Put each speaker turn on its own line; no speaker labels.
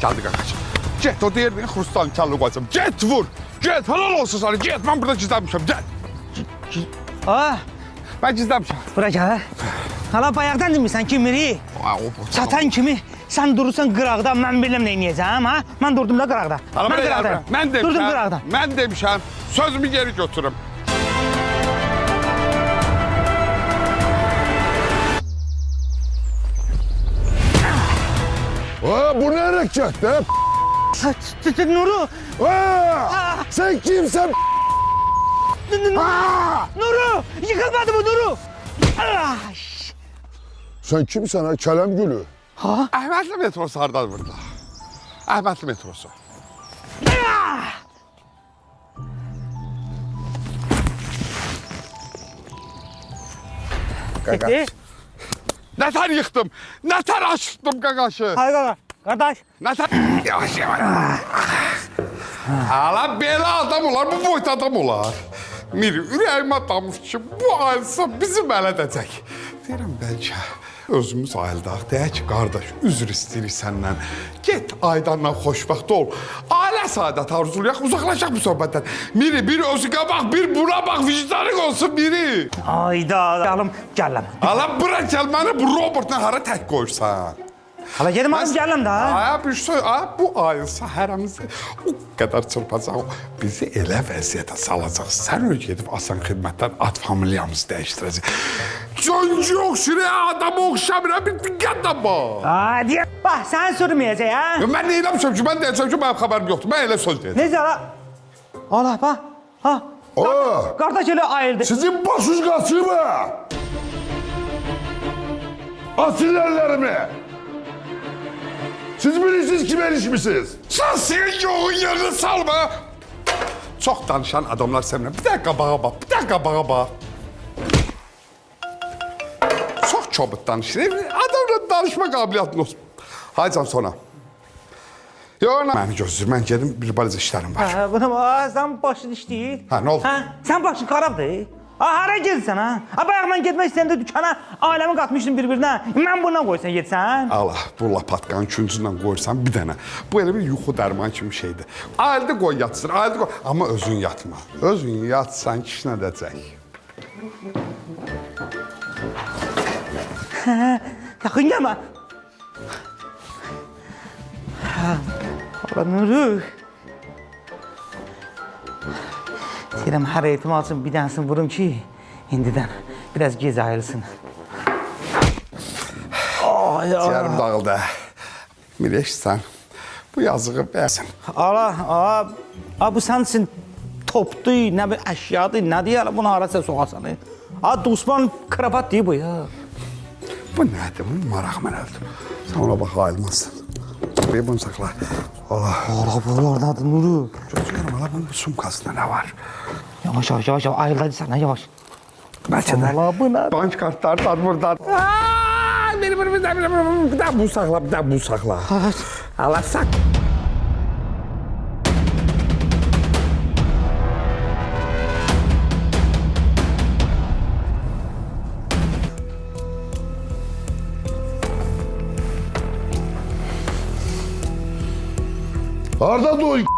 Geldi qaqaç. Get o diğerini xrustalın kəlini qoyacam. Get vur. Get helal olsun sana. Get ben burada gizlenmişim. Get. Ben gizlenmişim.
Bura gəl. Hala bayaqdan demirsən ki, Miri? Çatan kimi sən durursan qıraqda, mən biləm nə edəcəm, ha? Mən durdum da qıraqda.
Hala
Mən qıraqdayım.
mən demişəm.
Durdum qıraqda.
Mən demişəm. Sözümü geri götürüm.
Bu ne hareket be?
Nuru!
Sen kimsen?
Nuru! Yıkılmadı bu Nuru!
Sen kimsen ha? Kelem gülü.
Əhmədli metrosu hardadır burada? Əhmədli metrosu.
Çekti.
Nətər yıxdım? Nətər açdım qaqaşı?
Hayır qaqa, qardaş.
Nətər... Yavaş yavaş. Hala belə adam olar, bu boyda adam olar. Miri, ürəyimə damış ki, bu ayılsa bizim ələ dəcək. Deyirəm, bəlkə özümüz ayıldaq. Deyək ki, qardaş, üzr istəyirik səndən. Get Aydanla xoşbəxt ol. Ailə saadət arzulayaq, uzaqlaşaq bu söhbətdən. Miri, bir özü qabaq, bir bura bax, vicdanın olsun Miri.
Ayda, alım, gələm.
Hala bura gəl, məni bu Robertla hara tək qoyursan.
Hala gedim alım, gələm da.
Aya bir şey, bu ayılsa hərəmizi o qədər çırpacaq, bizi elə vəziyyətə salacaq. Sən öyle gedib asan xidmətdən ad familiyamızı dəyişdirəcək. Cöncü oxşuraya adam oxşamıram, bir diqqətlə bax.
Hadi, bax, sən sürməyəcək, ha?
Mən neyləmişəm ki, mən deyəcəm ki, mənim xəbərim yoxdur. Mən elə söz deyəcəm.
Necə ala? Allah, bax, ha? Qardaş elə ayıldı.
Sizin başınız kaçıyor mu? Atın ellerimi. Siz bilirsiniz kim erişmişsiniz?
Sən yoğun yerini salma. Çox danışan adamlar səninlə. Bir dəqiqə bağa bax, bir dəqiqə bağa bax. Çox çabuk danışır. Adamla danışma qabiliyyətin olsun. Haycan sonra. Yox, məni gözləyir. Mən gedim, bir balaca işlərim var.
Buna sən başın işləyir.
Ha, nə oldu?
Sən başın qarabdır. Hara gedirsən, ha? Bayaq mən getmək istəyəndə dükana ailəmi qatmışdım bir-birinə. Mən bundan qoysan getsən.
Allah, bu lapatkanın küncündən qoyursan bir dənə. Bu elə bir yuxu dərman kimi şeydir. Ayıldı qoy yatsın, ayıldı qoy. Amma özün yatma. Özün yatsan kişinə dəcək.
Yaxın gəlmə. Allah Nuru. Deyirəm, hər ehtimal üçün bir dənsini vurum ki, indidən biraz gec ayılsın.
Ciğərim dağıldı. Mirəşsən, bu yazığı bəyəsin.
Allah, bu sənin üçün topdur, nə bir əşyadır, nə deyər, bunu harasa soğasan. Dusman kravat deyir bu ya.
Bu nədir? Bu maraq mən öldüm. Sən ona bax, ayılmazsın. Bir bunu saxla.
Allah, bu oradadır Nuru.
Gözlərim, ala bunun sumkasında nə var?
Yavaş, ayıldadı sana, yavaş.
Bəlkə də.
Allah, bu nə?
Bank kartları da buradan. Bir daha bu saxla, bir daha bu saxla. Allah sak.
Arda dur.